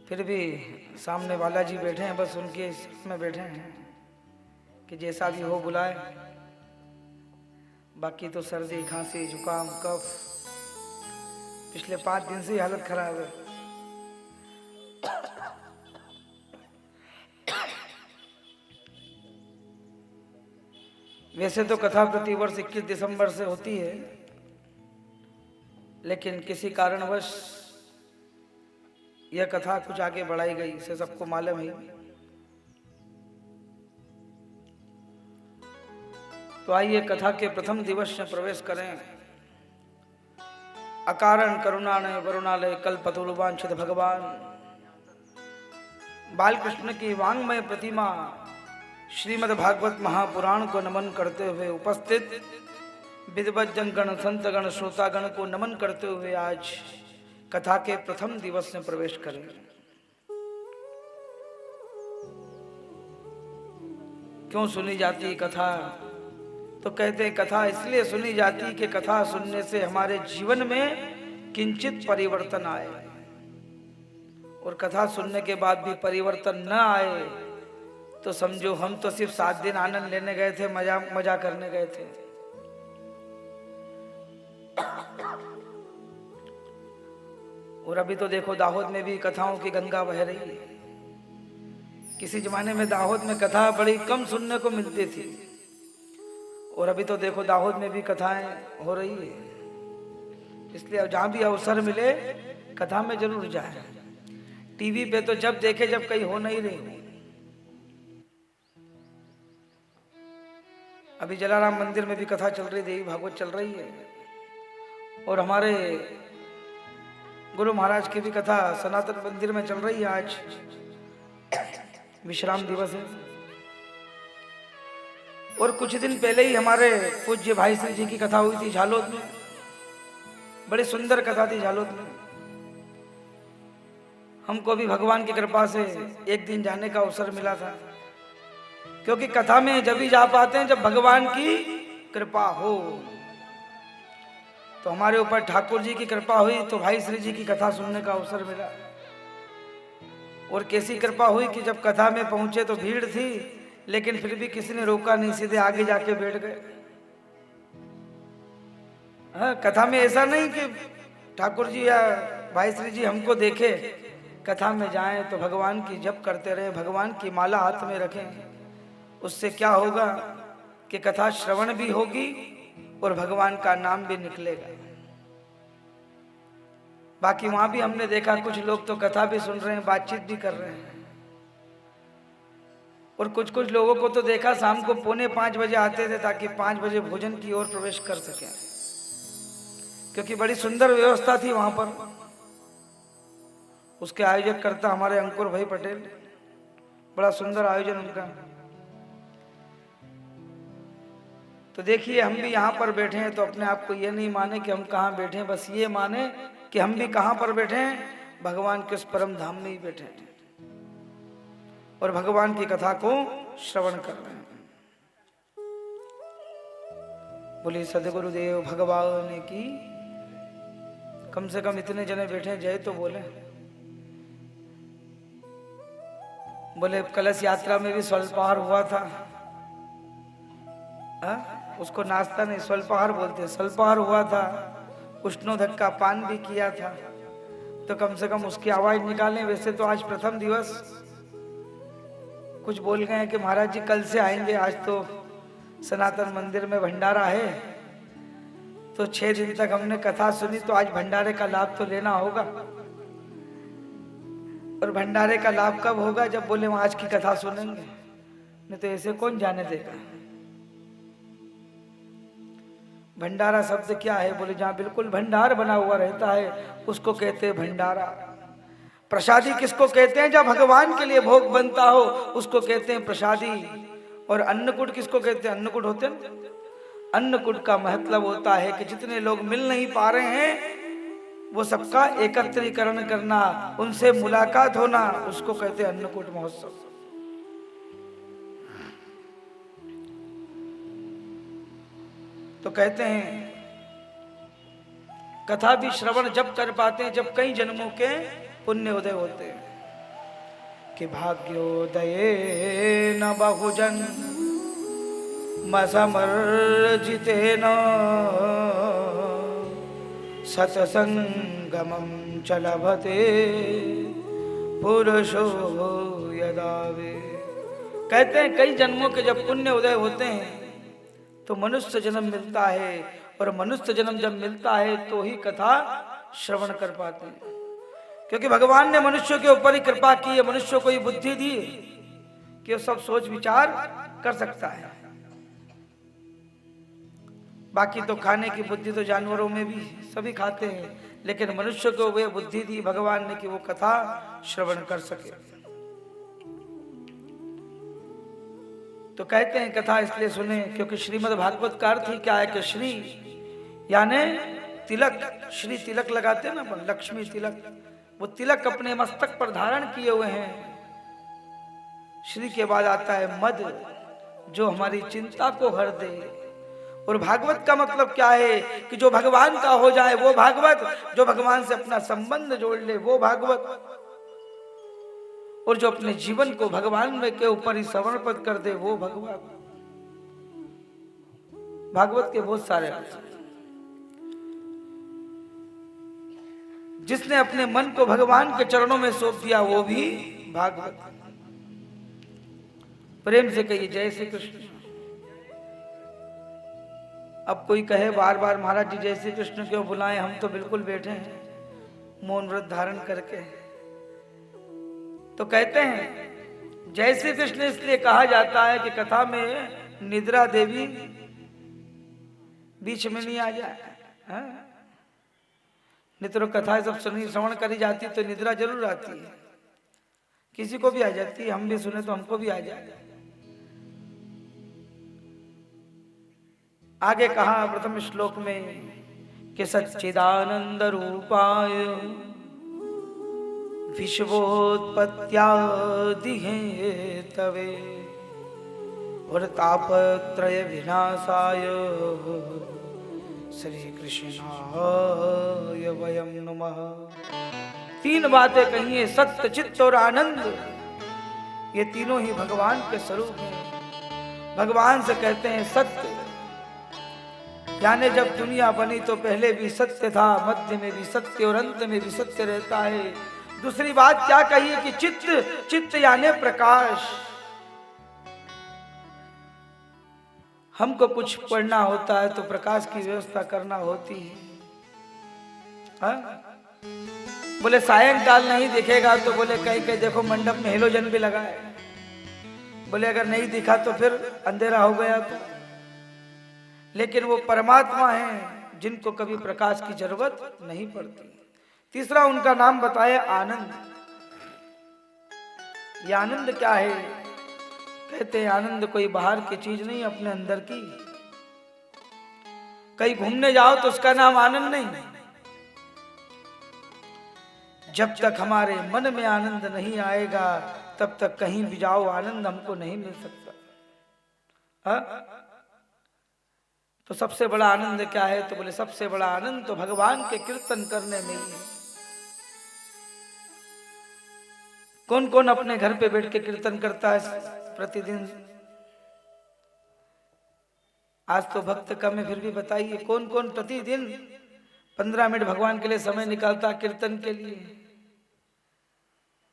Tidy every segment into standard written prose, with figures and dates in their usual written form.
फिर भी सामने वाला जी बैठे हैं, बस उनके में बैठे हैं कि जैसा भी हो बुलाए। बाकी तो सर्दी खांसी जुकाम कफ पिछले 5 दिन से ही हालत खराब है। वैसे तो कथा प्रतिवर्ष 21 दिसंबर से होती है, लेकिन किसी कारणवश यह कथा कुछ आगे बढ़ाई गई, इसे सबको मालूम है। तो आइए कथा के प्रथम दिवस में प्रवेश करें। अकारण करुणालय वरुणालय कल्पतरुवांछित भगवान बालकृष्ण की वांग्मय प्रतिमा श्रीमद् भागवत महापुराण को नमन करते हुए उपस्थित विद्वज्जन गण संतगण श्रोतागण को नमन करते हुए आज कथा के प्रथम दिवस में प्रवेश करें। क्यों सुनी जाती कथा? तो कहते हैं कथा इसलिए सुनी जाती कि कथा सुनने से हमारे जीवन में किंचित परिवर्तन आए, और कथा सुनने के बाद भी परिवर्तन न आए तो समझो हम तो सिर्फ 7 दिन आनंद लेने गए थे, मजा करने गए थे। और अभी तो देखो दाहोद में भी कथाओं की गंगा बह रही है। किसी जमाने में दाहोद में कथा बड़ी कम सुनने को मिलती थी, और अभी तो देखो दाहोद में भी कथाएं हो रही है। इसलिए जहां भी अवसर मिले कथा में जरूर जाए। टीवी पे तो जब देखे जब कहीं हो नहीं रही। अभी जलाराम मंदिर में भी कथा चल रही, देवी भागवत चल रही है, और हमारे गुरु महाराज की भी कथा सनातन मंदिर में चल रही है। आज विश्राम दिवस है, और कुछ दिन पहले ही हमारे पूज्य भाई श्री जी की कथा हुई थी झालोद में। बड़ी सुंदर कथा थी झालोद में। हमको भी भगवान की कृपा से एक दिन जाने का अवसर मिला था, क्योंकि कथा में जब ही जा पाते हैं जब भगवान की कृपा हो। तो हमारे ऊपर ठाकुर जी की कृपा हुई तो भाई श्री जी की कथा सुनने का अवसर मिला। और कैसी कृपा हुई कि जब कथा में पहुंचे तो भीड़ थी, लेकिन फिर भी किसी ने रोका नहीं, सीधे आगे जाके बैठ गए। हाँ, कथा में ऐसा नहीं कि ठाकुर जी या भाई श्री जी हमको देखे। कथा में जाएं तो भगवान की जप करते रहे, भगवान की माला हाथ में रखें। उससे क्या होगा कि कथा श्रवण भी होगी और भगवान का नाम भी निकलेगा। बाकी वहां भी हमने देखा कुछ लोग तो कथा भी सुन रहे हैं, बातचीत भी कर रहे हैं, और कुछ कुछ लोगों को तो देखा शाम को 4:45 बजे आते थे ताकि 5 बजे भोजन की ओर प्रवेश कर सकें, क्योंकि बड़ी सुंदर व्यवस्था थी वहां पर। उसके आयोजक करता हमारे अंकुर भाई पटेल, बड़ा सुंदर आयोजन उनका। तो देखिए हम भी यहाँ पर बैठे हैं तो अपने आप को ये नहीं माने कि हम कहाँ बैठे हैं, बस ये माने कि हम भी कहाँ पर बैठे हैं, भगवान के उस परम धाम में ही बैठे हैं और भगवान की कथा को श्रवण कर रहे हैं। बोलिए सदगुरुदेव भगवान की। कम से कम इतने जने बैठे हैं, जय तो बोले। बोले कलश यात्रा में भी स्वल्पाहार हुआ था। उसको नाश्ता नहीं स्वल्पाहार बोलते, स्वल्पाहार हुआ था। उष्णोदक का पान भी किया था, तो कम से कम उसकी आवाज निकालें। वैसे तो आज प्रथम दिवस, कुछ बोल गए हैं कि महाराज जी कल से आएंगे, आज तो सनातन मंदिर में भंडारा है, तो 6 दिन तक हमने कथा सुनी, तो आज भंडारे का लाभ तो लेना होगा। और भंडारे का लाभ कब होगा? जब बोले वहां आज की कथा सुनेंगे, नहीं तो ऐसे कौन जाने देगा। भंडारा शब्द क्या है? बोले जहां बिल्कुल भंडार बना हुआ रहता है उसको कहते हैं भंडारा। प्रसादी किसको कहते हैं? जब भगवान के लिए भोग बनता हो उसको कहते हैं प्रसादी। और अन्नकूट किसको कहते हैं? अन्नकूट होते हैं। अन्नकूट का मतलब होता है कि जितने लोग मिल नहीं पा रहे हैं वो सबका एकत्रीकरण करना, उनसे मुलाकात होना, उसको कहते हैं अन्नकूट महोत्सव। तो कहते हैं कथा भी श्रवण जब कर पाते हैं जब कई जन्मों के पुण्य उदय होते हैं। कि भाग्योदये न बहुजन मसमर्जितेन सतसंगमं च लभते पुरुषो यदा वे। कहते हैं कई जन्मों के जब पुण्य उदय होते हैं तो मनुष्य जन्म मिलता है, और मनुष्य जन्म जब मिलता है तो ही कथा श्रवण कर पाते हैं, क्योंकि भगवान ने मनुष्यों के ऊपर ही कृपा की है, मनुष्यों को ही बुद्धि दी कि वो सब सोच विचार कर सकता है। बाकी तो खाने की बुद्धि तो जानवरों में भी सभी खाते हैं, लेकिन मनुष्य को वे बुद्धि दी भगवान ने कि वो कथा श्रवण कर सके। तो कहते हैं कथा इसलिए सुने क्योंकि श्रीमद् भागवत का अर्थ ही क्या है कि श्री यानी तिलक, श्री तिलक लगाते हैं ना अपन, लक्ष्मी तिलक, वो तिलक अपने मस्तक पर धारण किए हुए हैं। श्री के बाद आता है मद, जो हमारी चिंता को हर दे। और भागवत का मतलब क्या है कि जो भगवान का हो जाए वो भागवत, जो भगवान से अपना संबंध जोड़ ले वो भागवत, और जो अपने जीवन को भगवान के ऊपर ही समर्पित कर दे वो भगवत। भागवत के बहुत सारे अर्थ हैं। जिसने अपने मन को भगवान के चरणों में सौंप दिया वो भी भागवत। प्रेम से कहिए जय श्री कृष्ण। अब कोई कहे बार बार महाराज जी जय श्री कृष्ण क्यों बुलाएं, हम तो बिल्कुल बैठे हैं मौन व्रत धारण करके। तो कहते हैं जय श्री कृष्ण इसलिए कहा जाता है कि कथा में निद्रा देवी बीच में नहीं आ जाए। नहीं तो कथा सब सुनी श्रवण करी जाती तो निद्रा जरूर आती है, किसी को भी आ जाती है, हम भी सुने तो हमको भी आ जाए। आगे कहा प्रथम श्लोक में कि सच्चिदानंद रूपाय विश्वोत्पत्त्यादि हेतवे और तापत्रय विनाशाय श्री कृष्णाय वयं नमः। तीन बातें कही है, सत्य, चित्त और आनंद। ये तीनों ही भगवान के स्वरूप हैं। भगवान से कहते हैं सत्य, यानी जब दुनिया बनी तो पहले भी सत्य था, मध्य में भी सत्य और अंत में भी सत्य रहता है। दूसरी बात क्या कही है कि चित्त, चित्त यानी प्रकाश। हमको कुछ पढ़ना होता है तो प्रकाश की व्यवस्था करना होती है। बोले सायंकाल नहीं दिखेगा तो बोले कहीं कहीं देखो मंडप में हेलोजन भी लगा है। बोले अगर नहीं दिखा तो फिर अंधेरा हो गया तो। लेकिन वो परमात्मा हैं जिनको कभी प्रकाश की जरूरत नहीं पड़ती। तीसरा उनका नाम बताया आनंद। ये आनंद क्या है? कहते हैं आनंद कोई बाहर की चीज नहीं, अपने अंदर की। कहीं घूमने जाओ तो उसका नाम आनंद नहीं। जब तक हमारे मन में आनंद नहीं आएगा तब तक कहीं भी जाओ आनंद हमको नहीं मिल सकता। तो सबसे बड़ा आनंद क्या है? तो बोले सबसे बड़ा आनंद तो भगवान के कीर्तन करने में ही है। कौन कौन अपने घर पे बैठ के कीर्तन करता है प्रतिदिन? आज तो भक्त कम है, फिर भी बताइए कौन कौन प्रतिदिन 15 मिनट भगवान के लिए समय निकालता कीर्तन के लिए?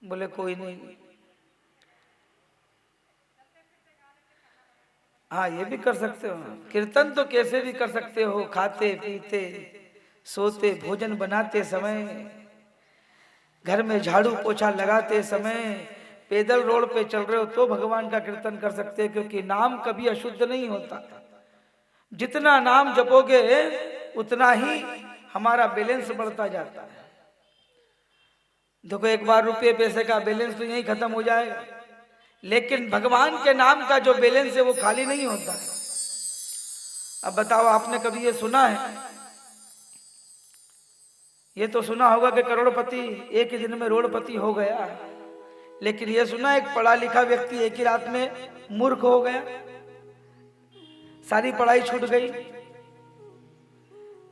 बोले कोई नहीं। हाँ ये भी कर सकते हो, कीर्तन तो कैसे भी कर सकते हो, खाते पीते सोते भोजन बनाते समय, घर में झाड़ू पोछा लगाते समय, पैदल रोड पे चल रहे हो तो भगवान का कीर्तन कर सकते हैं, क्योंकि नाम कभी अशुद्ध नहीं होता। जितना नाम जपोगे उतना ही हमारा बैलेंस बढ़ता जाता है। देखो एक बार रुपये पैसे का बैलेंस तो यही खत्म हो जाएगा, लेकिन भगवान के नाम का जो बैलेंस है वो खाली नहीं होता है। अब बताओ आपने कभी ये सुना है? ये तो सुना होगा कि करोड़पति एक ही दिन में रोड़पति हो गया, लेकिन ये सुना एक पढ़ा लिखा व्यक्ति एक ही रात में मूर्ख हो गया, सारी पढ़ाई छूट गई।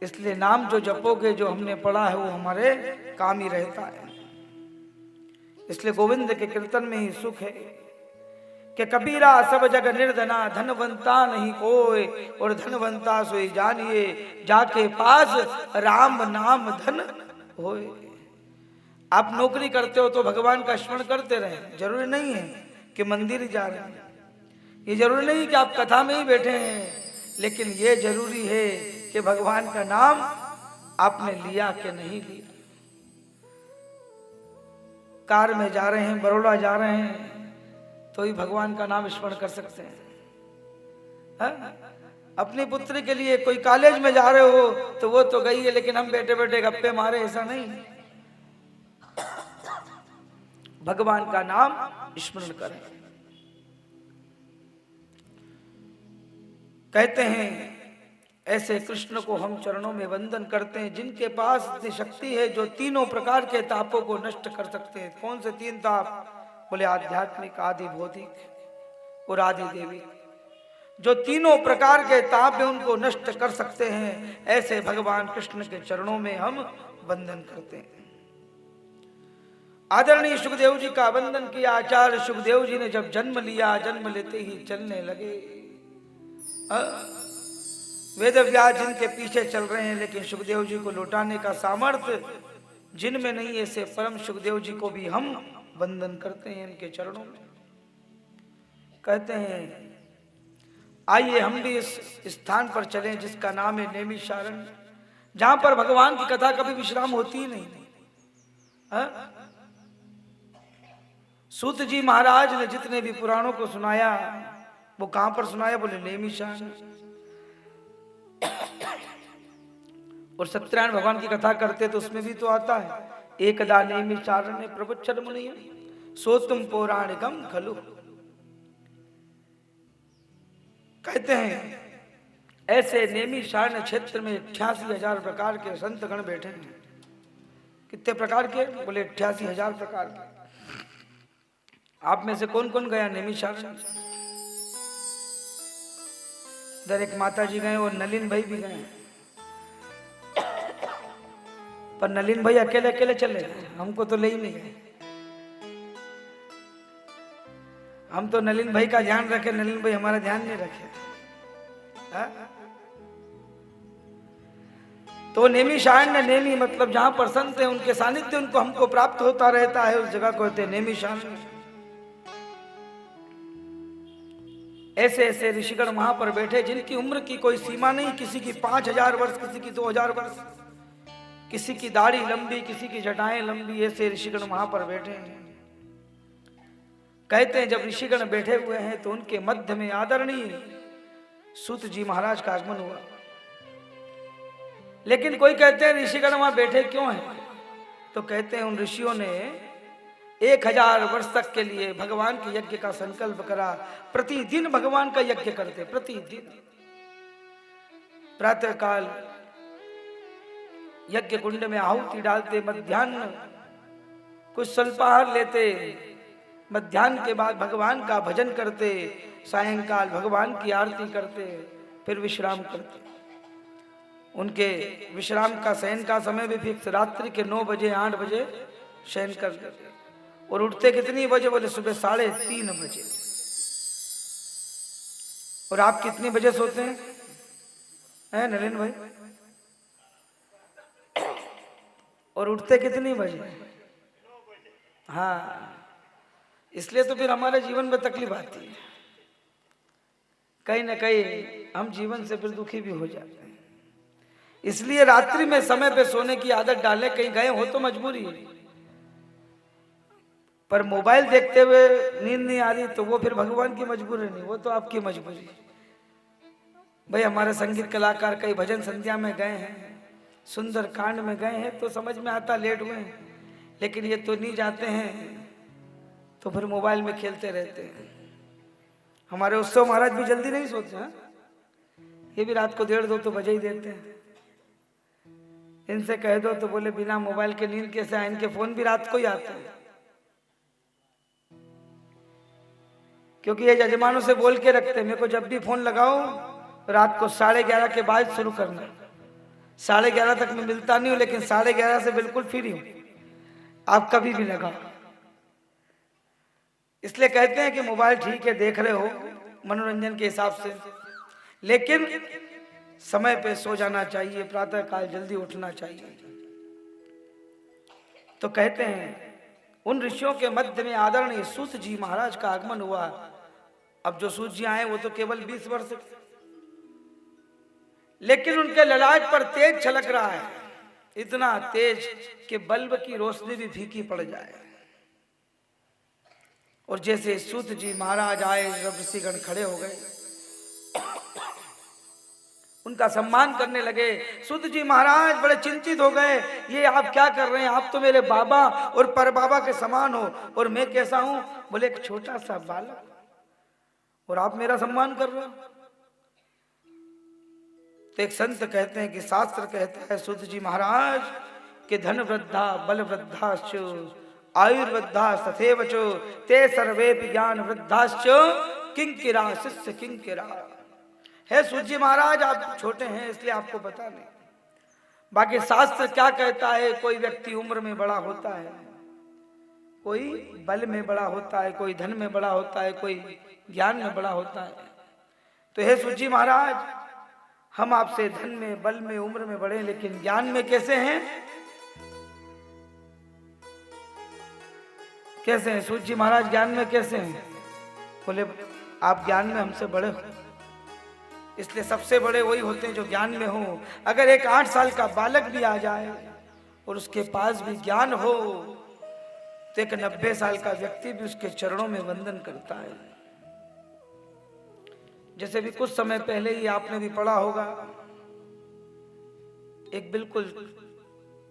इसलिए नाम जो जपोगे, जो हमने पढ़ा है वो हमारे काम ही रहता है। इसलिए गोविंद के कीर्तन में ही सुख है कि कबीरा सब जग निर्धना धनवंता नहीं कोई, और धनवंता सोई जानिए जाके पास राम नाम धन होए। आप नौकरी करते हो तो भगवान का स्मरण करते रहे, जरूरी नहीं है कि मंदिर जा रहे हैं, ये जरूरी नहीं कि आप कथा में ही बैठे हैं, लेकिन ये जरूरी है कि भगवान का नाम आपने लिया कि नहीं लिया। कार में जा रहे हैं, बड़ौदा जा रहे हैं, तो ही भगवान का नाम स्मरण कर सकते हैं। हा? अपनी पुत्री के लिए कोई कॉलेज में जा रहे हो तो वो तो गई है, लेकिन हम बैठे बैठे गप्पे मारे, ऐसा नहीं। भगवान का नाम स्मरण करें। कहते हैं ऐसे कृष्ण को हम चरणों में वंदन करते हैं जिनके पास इतनी शक्ति है जो तीनों प्रकार के तापों को नष्ट कर सकते हैं। कौन से तीन ताप? बोले आध्यात्मिक, आदि भौतिक और आदि देवी। जो तीनों प्रकार के ताप है उनको नष्ट कर सकते हैं, ऐसे भगवान कृष्ण के चरणों में हम वंदन करते हैं। आदरणीय सुखदेव जी का वंदन किया। आचार्य सुखदेव जी ने जब जन्म लिया, जन्म लेते ही चलने लगे। वेद व्यास जिनके पीछे चल रहे हैं, लेकिन सुखदेव जी को लौटाने का सामर्थ्य जिनमें नहीं, ऐसे परम सुखदेव जी को भी हम वंदन करते हैं इनके चरणों में। कहते हैं आइए हम भी इस स्थान पर चलें जिसका नाम है नैमिषारण्य, जहां पर भगवान की कथा कभी विश्राम होती ही नहीं। सूत जी महाराज ने जितने भी पुराणों को सुनाया वो कहां पर सुनाया? बोले नैमिषारण्य। और सत्यनारायण भगवान की कथा करते तो उसमें भी तो आता है एकदा नैमिषारण्य प्रवचन मुनिः सोतुम पौराणिकम खलु। कहते हैं ऐसे नैमिषारण्य क्षेत्र में 88,000 प्रकार के संत गण बैठे हैं। कितने प्रकार के? बोले 88,000 प्रकार के। आप में से कौन कौन गया नैमिषारण्य? इधर एक माता जी गए और नलिन भाई भी गए, पर नलिन भाई अकेले अकेले चले, हमको तो ले ही नहीं गए। हम तो नलिन भाई का ध्यान रखे, नलिन भाई हमारा ध्यान नहीं रखे। तो नैमिषारण्य, नेमि मतलब जहां पर संत है उनके सानिध्य उनको हमको प्राप्त होता रहता है, उस जगह को कहते हैं नैमिषारण्य। ऐसे ऐसे ऋषिगण वहां पर बैठे जिनकी उम्र की कोई सीमा नहीं, किसी की 5,000 वर्ष, किसी की 2,000 वर्ष, किसी की दाढ़ी लंबी, किसी की जटाएं लंबी। ऐसे ऋषिगण वहां पर बैठे हैं। कहते हैं जब ऋषिगण बैठे हुए हैं तो उनके मध्य में आदरणीय सूत जी महाराज का आगमन हुआ। लेकिन कोई कहते हैं ऋषिगण वहां बैठे क्यों हैं? तो कहते हैं उन ऋषियों ने 1000 वर्ष तक के लिए भगवान के यज्ञ का संकल्प करा। प्रतिदिन भगवान का यज्ञ करते, प्रतिदिन प्रातः काल यज्ञ कुंड में आहुति डालते, मध्याह्न कुछ स्वल्पाहार लेते, मध्याह्न के बाद भगवान का भजन करते, सायंकाल भगवान की आरती करते, फिर विश्राम करते। उनके विश्राम का, शयन का समय भी फिक्स, रात्रि के 9 बजे 8 बजे शयन कर देते। और उठते कितनी बजे? बोले सुबह 3:30 बजे। और आप कितने बजे सोते हैं? है नलिन भाई? और उठते कितनी बजे? हाँ, इसलिए तो फिर हमारे जीवन में तकलीफ आती है, कहीं ना कहीं हम जीवन से फिर दुखी भी हो जाते हैं। इसलिए रात्रि में समय पे सोने की आदत डालें। कहीं गए हो तो मजबूरी है, पर मोबाइल देखते हुए नींद नहीं आ रही तो वो फिर भगवान की मजबूरी नहीं, वो तो आपकी मजबूरी। भाई हमारे संगीत कलाकार कई भजन संध्या में गए हैं, सुंदर कांड में गए हैं तो समझ में आता लेट हुए हैं, लेकिन ये तो नहीं जाते हैं तो फिर मोबाइल में खेलते रहते हैं। हमारे उत्सव महाराज भी जल्दी नहीं सोते हैं, ये भी रात को 1:30-2 बजे ही देते हैं। इनसे कह दो तो बोले बिना मोबाइल के नींद कैसे आए? इनके फोन भी रात को ही आते हैं, क्योंकि ये जजमानों से बोल के रखते हैं मेरे को जब भी फोन लगाओ रात को 11:30 के बाद शुरू करना। 11:30 तक मैं मिलता नहीं हूं, लेकिन 11:30 से बिल्कुल फ्री हूं, आप कभी भी लगाओ। इसलिए कहते हैं कि मोबाइल ठीक है, देख रहे हो मनोरंजन के हिसाब से, लेकिन समय पे सो जाना चाहिए, प्रातः काल जल्दी उठना चाहिए। तो कहते हैं उन ऋषियों के मध्य में आदरणीय सूत जी महाराज का आगमन हुआ। अब जो सूत जी आए वो तो केवल 20 वर्ष के, लेकिन उनके ललाट पर तेज छलक रहा है, इतना तेज कि बल्ब की रोशनी भी फीकी पड़ जाए। और जैसे सूत जी महाराज आए, सब ऋषिगण खड़े हो गए, उनका सम्मान करने लगे। सूत जी महाराज बड़े चिंतित हो गए, ये आप क्या कर रहे हैं? आप तो मेरे बाबा और पर बाबा के समान हो, और मैं कैसा हूं? बोले एक छोटा सा बालक, और आप मेरा सम्मान कर रहे हो। तो एक संत कहते हैं कि शास्त्र कहता है सूत जी महाराज कि धन वृद्धा बल वृद्धाश्च आयुर्वृद्धा तथैव च ते सर्वे ज्ञान वृद्धाश्च किंकिरा शिष्य किंकिरा। है सूत जी महाराज, आप छोटे हैं इसलिए आपको पता नहीं, बाकी शास्त्र क्या कहता है? कोई व्यक्ति उम्र में बड़ा होता है, कोई बल में बड़ा होता है, कोई धन में बड़ा होता है, कोई ज्ञान में बड़ा होता है। तो हे सूत जी महाराज, हम आपसे धन में, बल में, उम्र में बड़े, लेकिन ज्ञान में कैसे हैं? कैसे हैं सूत जी महाराज, ज्ञान में कैसे हैं? बोले आप ज्ञान में हमसे बड़े हो, इसलिए सबसे बड़े वही होते हैं जो ज्ञान में हो। अगर एक 8 साल का बालक भी आ जाए और उसके पास भी ज्ञान हो, तो एक 90 साल का व्यक्ति भी उसके चरणों में वंदन करता है। जैसे भी कुछ समय पहले ही आपने भी पढ़ा होगा, एक बिल्कुल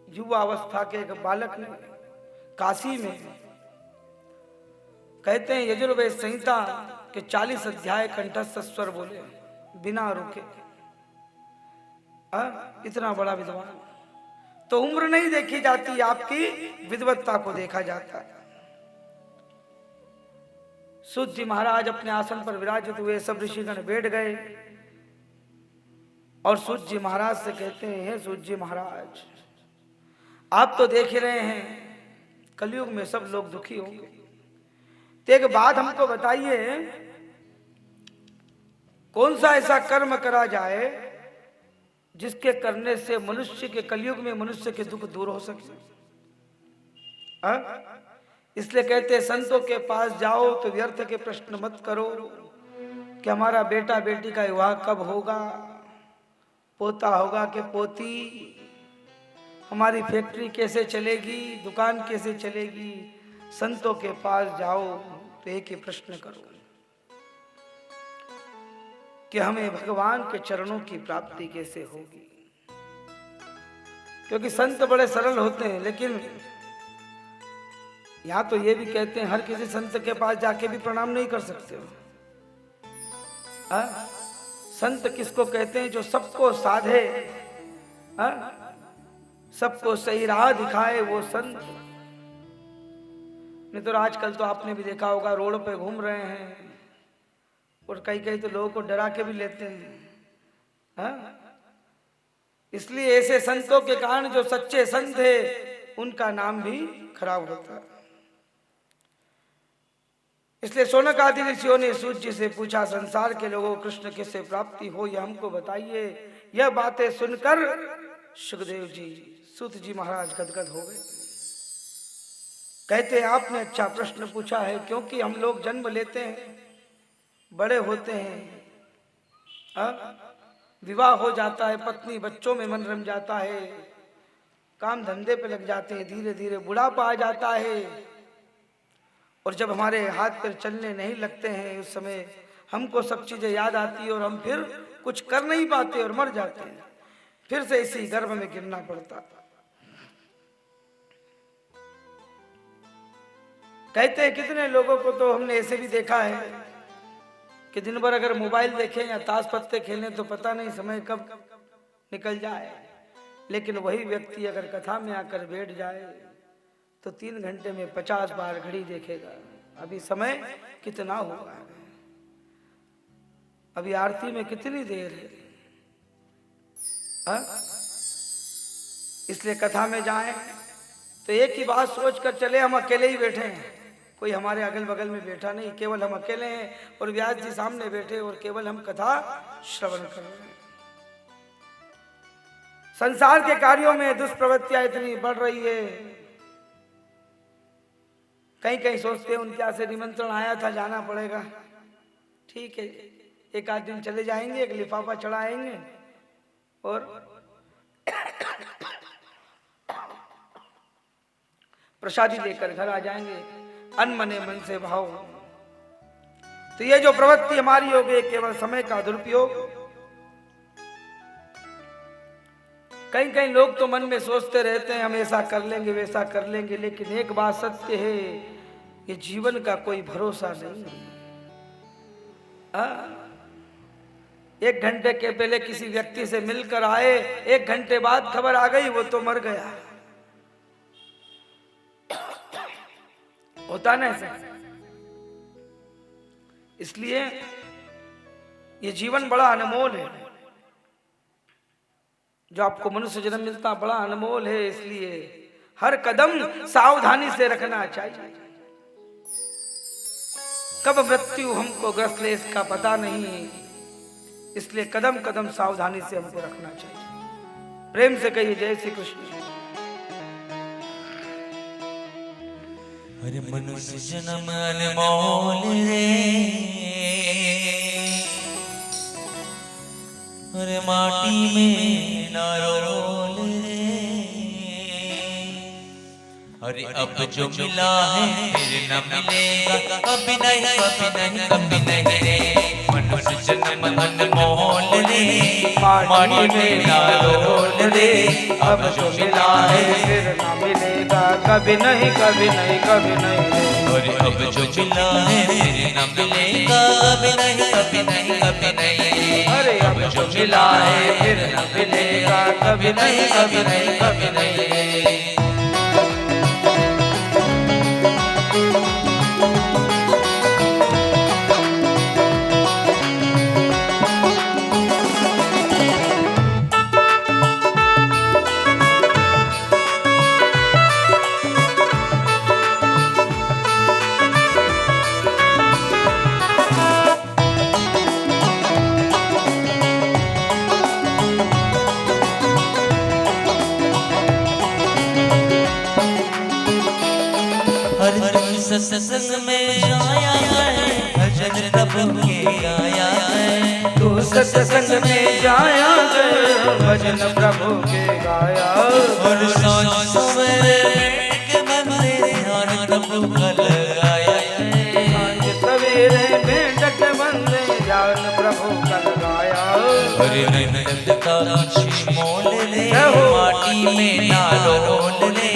युवा अवस्था के एक बालक ने काशी में, कहते हैं यजुर्वेद संहिता के 40 अध्याय कंठस्थ स्वर बोले बिना रुके। इतना बड़ा विद्वान। तो उम्र नहीं देखी जाती, आपकी विद्वत्ता को देखा जाता है। सूत जी महाराज अपने आसन पर विराजित हुए, सब ऋषिगण बैठ गए और सूत जी महाराज से कहते हैं, हे सूत जी महाराज, आप तो देख ही रहे हैं कलयुग में सब लोग दुखी होंगे, तो एक बात हमको बताइए, कौन सा ऐसा कर्म करा जाए जिसके करने से मनुष्य के, कलयुग में मनुष्य के दुख दूर हो सके? इसलिए कहते हैं संतों के पास जाओ तो व्यर्थ के प्रश्न मत करो कि हमारा बेटा बेटी का विवाह कब होगा, पोता होगा कि पोती, हमारी फैक्ट्री कैसे चलेगी, दुकान कैसे चलेगी। संतों के पास जाओ तो एक ही प्रश्न करो कि हमें भगवान के चरणों की प्राप्ति कैसे होगी। क्योंकि संत बड़े सरल होते हैं, लेकिन यहां तो ये भी कहते हैं हर किसी संत के पास जाके भी प्रणाम नहीं कर सकते हो। संत किसको कहते हैं? जो सबको साधे, सबको सही राह दिखाए, वो संत। नहीं तो आजकल तो आपने भी देखा होगा, रोड पे घूम रहे हैं और कई कई तो लोगों को डरा के भी लेते हैं। इसलिए ऐसे संतों के कारण जो सच्चे संत है उनका नाम भी खराब होता है। इसलिए शौनक आदि ऋषियों ने सूत जी से पूछा, संसार के लोगों को कृष्ण किससे प्राप्ति हो, यह हमको बताइए। यह बातें सुनकर सुखदेव जी, सूत जी महाराज गदगद हो गए। कहते आपने अच्छा प्रश्न पूछा है, क्योंकि हम लोग जन्म लेते हैं, बड़े होते हैं, विवाह हो जाता है, पत्नी बच्चों में मन रम जाता है, काम धंधे पे लग जाते हैं, धीरे धीरे बुढ़ापा आ जाता है, और जब हमारे हाथ पैर चलने नहीं लगते हैं, उस समय हमको सब चीजें याद आती है और हम फिर कुछ कर नहीं पाते और मर जाते हैं, फिर से इसी गर्भ में गिरना पड़ता। कहते हैं कितने लोगों को तो हमने ऐसे भी देखा है कि दिन भर अगर मोबाइल देखें या ताश पत्ते खेलें तो पता नहीं समय कब निकल जाए, लेकिन वही व्यक्ति अगर कथा में आकर बैठ जाए तो 3 घंटे में 50 बार घड़ी देखेगा, अभी समय कितना हुआ है, अभी आरती में कितनी देर है। इसलिए कथा में जाएं तो एक ही बात सोच कर चले, हम अकेले ही बैठे हैं, कोई हमारे अगल बगल में बैठा नहीं, केवल हम अकेले हैं और व्यास जी सामने बैठे और केवल हम कथा श्रवण कर रहे हैं। संसार के कार्यों में दुष्प्रवृत्तियां इतनी बढ़ रही है, कहीं कहीं सोचते हैं उनके यहाँ से निमंत्रण आया था, जाना पड़ेगा, ठीक है, एक आध दिन चले जाएंगे, एक लिफाफा चढ़ाएंगे और प्रसादी लेकर घर आ जाएंगे, अनमने मन से भाव। तो ये जो प्रवृत्ति हमारी हो गई केवल समय का दुरुपयोग। कहीं कहीं लोग तो मन में सोचते रहते हैं हम ऐसा कर लेंगे वैसा कर लेंगे, लेकिन एक बात सत्य है, ये जीवन का कोई भरोसा नहीं है। एक घंटे के पहले किसी व्यक्ति से मिलकर आए, एक घंटे बाद खबर आ गई वो तो मर गया, होता ना ऐसा। इसलिए ये जीवन बड़ा अनमोल है, जो आपको मनुष्य जन्म मिलता बड़ा अनमोल है, इसलिए हर कदम सावधानी से रखना चाहिए। कब मृत्यु हमको ग्रस्त ले इसका पता नहीं, इसलिए कदम कदम सावधानी से हमको रखना चाहिए। प्रेम से कहिए जय श्री कृष्ण। अरे मनुष्य जन्म अनमोल रे, अरे माटी में ना रोल रे, अरे अब जो मिला है फिर न मिलेगा कभी नहीं, कभी नहीं, कभी नहीं रे। मनुष्य जन्म अनमोल रे, माटी में ना रोल रे, अब जो मिला है फिर ना मिलेगा कभी नहीं, कभी नहीं, कभी नहीं। अरे अब जो मिला है फिर न मिलेगा कभी नहीं, कभी नहीं, कभी नहीं। अरे अब जो मिला है फिर न मिलेगा कभी नहीं, कभी नहीं, कभी नहीं। सत्संग में जाया है, भजन प्रभु के गाया है। तू सत्संग में जाया है, भजन प्रभु के गाया। और सांझ सवेरे बैठ के मंदिर ध्यान प्रभु का लगाया है। सांझ सवेरे बैठ के मंदिर ध्यान प्रभु का लगाया। अरे नंद का कुछ मोल ले, माटी में ना रोल ले,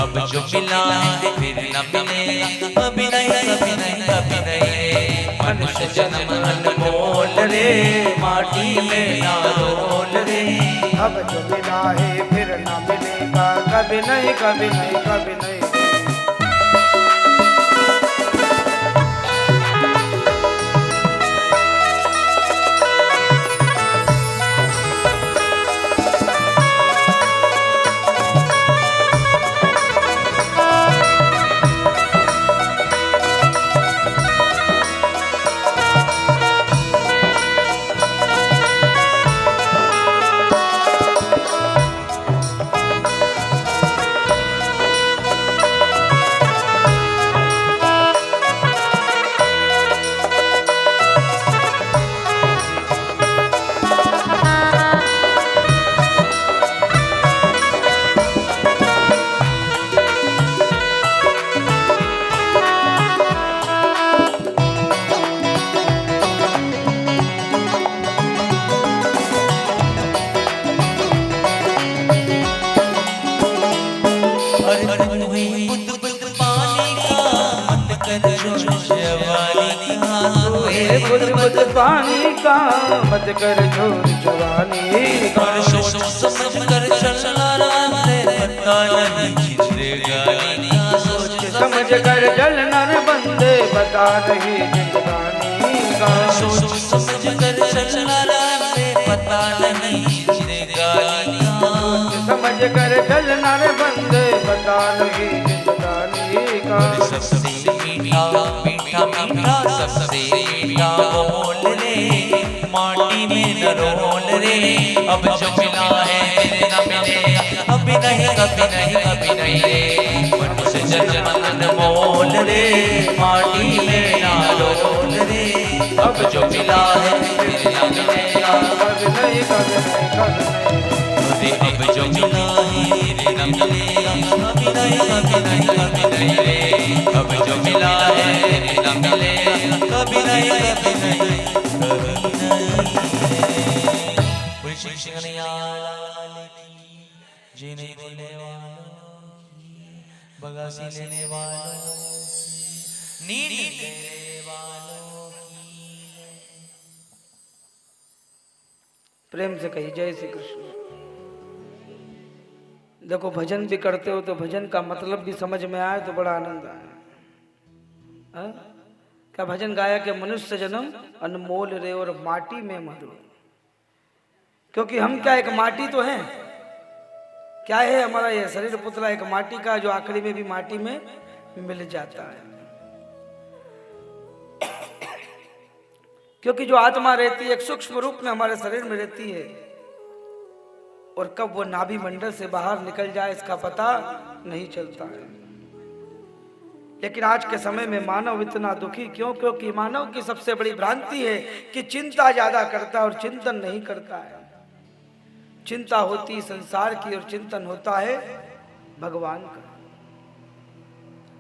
अब जो मिला है फिर न मिलेगा कभी नहीं, कभी नहीं, कभी नहीं। मनुष्य जन्म अनमोल रे, माटी में ना रोल रे, अब जो मिला है फिर न मिलेगा कभी नहीं, कभी नहीं, कभी नहीं। बुद पानी का मत कर झूठ जवानी का। सोच समझ कर चलना रे, पता नहीं जिंदगानी का। सोच समझ कर चलना रे बंदे, बता नहीं जिंदगानी का। सोच समझ कर चलना रे, पता नहीं जिंदगानी का। सोच समझ कर चलना रे बंदे, बता नहीं जिंदगानी का। सबसे मीठी मीठा मीठा मीठा सबसे मीठा बोल रे, माटी में न रोल रे, अब जो मिला है फिर न मिलेगा कभी नहीं कभी नहीं कभी नहीं रे, मनुष्य जन्म अनमोल रे, माटी में न रोल रे, अब जो मिला है फिर न मिलेगा कभी नहीं कभी नहीं कभी नहीं। रे, अब जो मिला है फिर न मिलेगा कभी नहीं कभी नहीं कभी नहीं रे, अब जो मिला है फिर न मिलेगा कभी नहीं कभी नहीं कभी नहीं। कोई शिक्षक नहीं आया जीने देने वालों बगासी लेने वालों नींद लेने वालों की। प्रेम से कही जय श्री कृष्ण। देखो भजन भी करते हो तो भजन का मतलब भी समझ में आए तो बड़ा आनंद आए। हाँ? क्या भजन गाया कि मनुष्य जन्म अनमोल रे और माटी में मरो, क्योंकि हम क्या एक माटी तो हैं। क्या है हमारा ये शरीर पुतला एक माटी का, जो आखिरी में भी माटी में मिल जाता है। क्योंकि जो आत्मा रहती है एक सूक्ष्म रूप में हमारे शरीर में रहती है, और कब वो नाभि मंडल से बाहर निकल जाए इसका पता नहीं चलता है। लेकिन आज के समय में मानव इतना दुखी क्यों? क्योंकि मानव की सबसे बड़ी भ्रांति है कि चिंता ज्यादा करता है और चिंतन नहीं करता है। चिंता होती संसार की और चिंतन होता है भगवान का।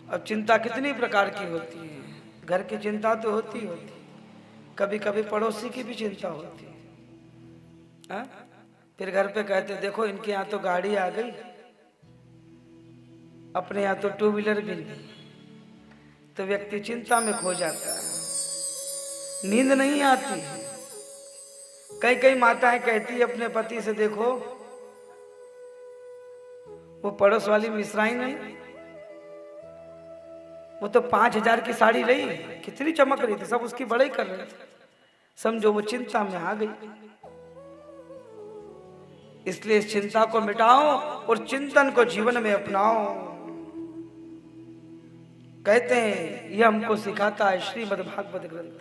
अब चिंता कितनी प्रकार की होती है? घर की चिंता तो होती, कभी कभी पड़ोसी की भी चिंता होती है। फिर घर पे कहते देखो इनके यहाँ तो गाड़ी आ गई, अपने यहाँ तो टू व्हीलर भी नहीं, तो व्यक्ति चिंता में खो जाता है, नींद नहीं आती है। कई कई माताएं कहती है अपने पति से देखो वो पड़ोस वाली मिश्राई नहीं, वो तो 5,000 की साड़ी ली, कितनी चमक रही थी, सब उसकी बड़ाई कर रहे थे, समझो वो चिंता में आ गई। इसलिए इस चिंता को मिटाओ और चिंतन को जीवन में अपनाओ। कहते हैं यह हमको सिखाता है श्रीमद् भागवत ग्रंथ।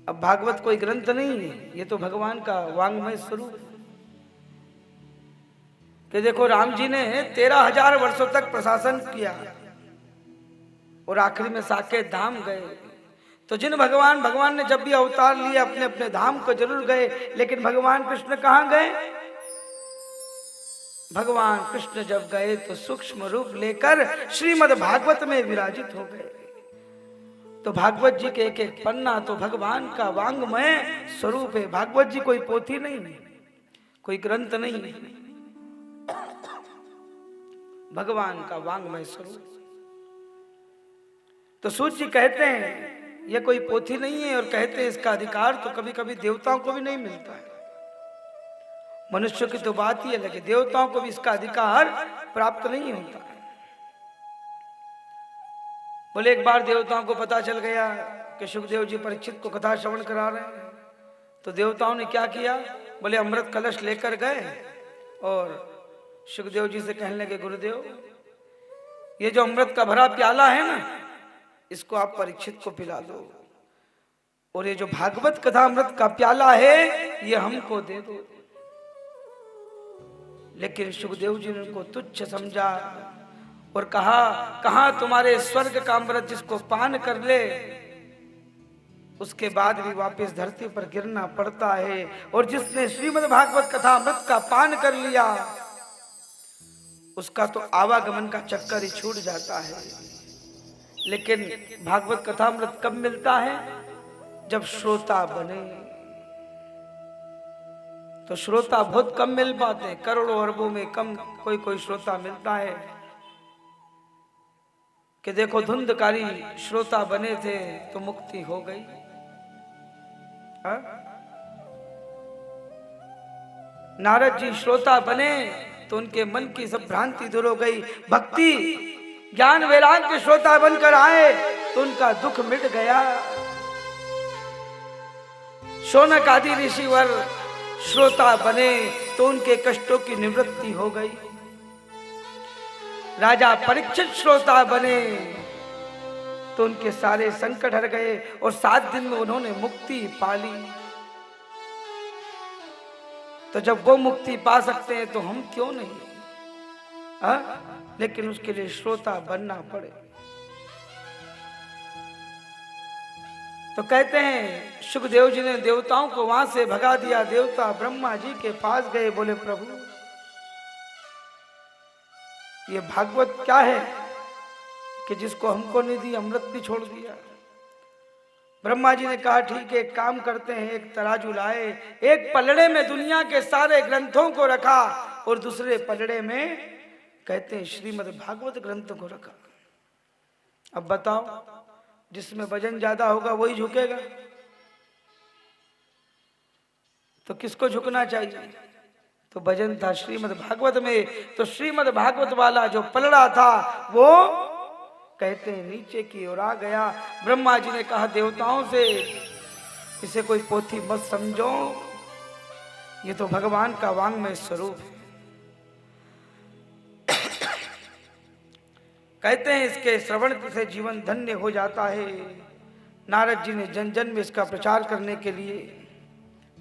अब भागवत कोई ग्रंथ नहीं है, ये तो भगवान का वांग्मय स्वरूप। कि देखो राम जी ने 13,000 वर्षों तक प्रशासन किया और आखिरी में साकेत धाम गए। तो जिन भगवान ने जब भी अवतार लिए अपने अपने धाम को जरूर गए, लेकिन भगवान कृष्ण कहाँ गए? भगवान कृष्ण जब गए तो सूक्ष्म रूप लेकर श्रीमद् भागवत में विराजित हो गए। तो भागवत जी के एक एक पन्ना तो भगवान का वांग्मय स्वरूप है। भागवत जी कोई पोथी नहीं है, कोई ग्रंथ नहीं है, भगवान का वांग्मय स्वरूप। तो सूत जी कहते हैं यह कोई पोथी नहीं है, और कहते हैं इसका अधिकार तो कभी कभी देवताओं को भी नहीं मिलता है। मनुष्य की तो बात ही अलग है, देवताओं को भी इसका अधिकार प्राप्त नहीं होता है। बोले एक बार देवताओं को पता चल गया कि सुखदेव जी परीक्षित को कथा श्रवण करा रहे हैं, तो देवताओं ने क्या किया? बोले अमृत कलश लेकर गए और सुखदेव जी से कहने लगे गुरुदेव ये जो अमृत का भरा प्याला है ना, इसको आप परीक्षित को पिला दो, और ये जो भागवत कथा अमृत का प्याला है ये हमको दे दो। लेकिन सुखदेव जी ने उनको तुच्छ समझा और कहा कहां तुम्हारे स्वर्ग का अमृत जिसको पान कर ले उसके बाद भी वापस धरती पर गिरना पड़ता है, और जिसने श्रीमद् भागवत कथा अमृत का पान कर लिया उसका तो आवागमन का चक्कर ही छूट जाता है। लेकिन भागवत कथा अमृत कब मिलता है? जब श्रोता बने। तो श्रोता बहुत कम मिल पाते हैं, करोड़ों अरबों में कम कोई कोई श्रोता मिलता है। कि देखो धुंधकारी श्रोता बने थे तो मुक्ति हो गई। नारद जी श्रोता बने तो उनके मन की सब भ्रांति दूर हो गई। भक्ति ज्ञान वैराग्य के श्रोता बनकर आए तो उनका दुख मिट गया। शौनक आदि ऋषिवर श्रोता बने तो उनके कष्टों की निवृत्ति हो गई। राजा परीक्षित श्रोता बने तो उनके सारे संकट हट गए और 7 दिन में उन्होंने मुक्ति पा ली। तो जब वो मुक्ति पा सकते हैं तो हम क्यों नहीं? लेकिन उसके लिए श्रोता बनना पड़े। तो कहते हैं सुखदेव जी ने देवताओं को वहां से भगा दिया। देवता ब्रह्मा जी के पास गए, बोले प्रभु ये भागवत क्या है कि जिसको हमको नहीं दी, अमृत भी छोड़ दिया। ब्रह्मा जी ने कहा ठीक है, एक काम करते हैं, एक तराजू लाए, एक पलड़े में दुनिया के सारे ग्रंथों को रखा और दूसरे पलड़े में कहते हैं श्रीमद् भागवत ग्रंथ को रखा। अब बताओ, जिसमें वजन ज्यादा होगा वही झुकेगा, तो किसको झुकना चाहिए? तो वजन था श्रीमद् भागवत में। तो श्रीमद् भागवत वाला जो पलड़ा था वो कहते हैं नीचे की ओर आ गया। ब्रह्मा जी ने कहा देवताओं से इसे कोई पोथी मत समझो, ये तो भगवान का वांग्मय स्वरूप है। कहते हैं इसके श्रवण से जीवन धन्य हो जाता है। नारद जी ने जन जन में इसका प्रचार करने के लिए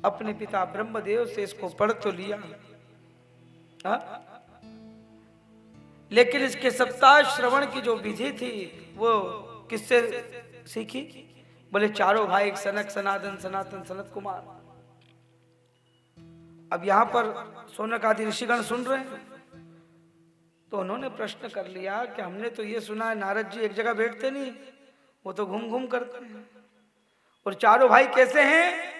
अपने पिता ब्रह्मदेव से इसको पढ़ तो लिया, लेकिन इसके सप्ताह श्रवण की जो विधि थी वो किससे सीखी? बोले चारों भाई, सनक, सनातन, सनातन, सनत कुमार। अब यहां पर सोनक आदि ऋषिगण सुन रहे हैं, तो उन्होंने प्रश्न कर लिया कि हमने तो ये सुना है नारद जी एक जगह बैठते नहीं, वो तो घूम घूम करते हैं। और चारों भाई कैसे हैं?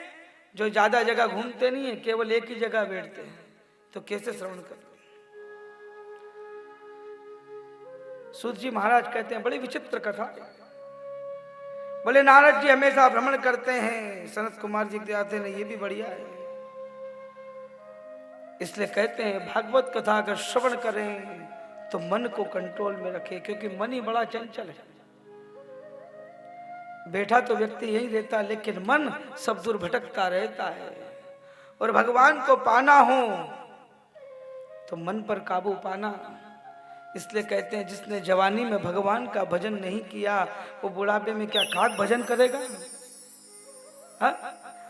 जो ज्यादा जगह घूमते नहीं है, केवल एक ही जगह बैठते हैं, तो कैसे श्रवण करते? सूत जी महाराज कहते हैं बड़ी विचित्र कथा। बोले नारद जी हमेशा भ्रमण करते हैं, सनत कुमार जी कहते हैं ये भी बढ़िया है। इसलिए कहते हैं भागवत कथा अगर श्रवण करें तो मन को कंट्रोल में रखें, क्योंकि मन ही बड़ा चंचल है। बैठा तो व्यक्ति यही रहता, लेकिन मन सब दूर भटकता रहता है। और भगवान को पाना हो तो मन पर काबू पाना। इसलिए कहते हैं जिसने जवानी में भगवान का भजन नहीं किया वो बुढ़ापे में क्या खाक भजन करेगा?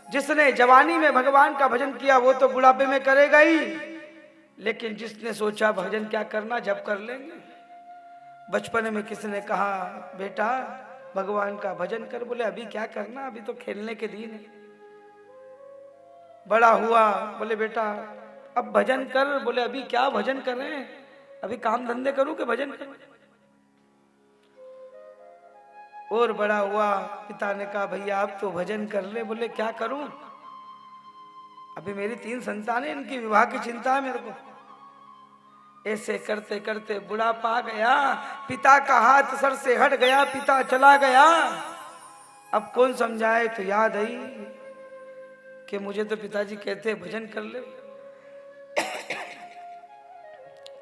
जिसने जवानी में भगवान का भजन किया वो तो बुढ़ापे में करेगा ही, लेकिन जिसने सोचा भजन क्या करना, जब कर लेंगे। बचपन में किसने कहा बेटा भगवान का भजन कर? बोले अभी क्या करना, अभी तो खेलने के दिन है। बड़ा हुआ, बोले बेटा अब भजन कर। बोले अभी क्या भजन कर रहे हैं, अभी काम धंधे करूं कि भजन करूं? और बड़ा हुआ, पिता ने कहा भैया आप तो भजन कर ले। बोले क्या करूं, अभी मेरी 3 संतानें, इनकी विवाह की चिंता है मेरे को। ऐसे करते करते बुढ़ापा आ गया, पिता का हाथ सर से हट गया, पिता चला गया। अब कौन समझाए? तो याद आई कि मुझे तो पिताजी कहते भजन कर ले,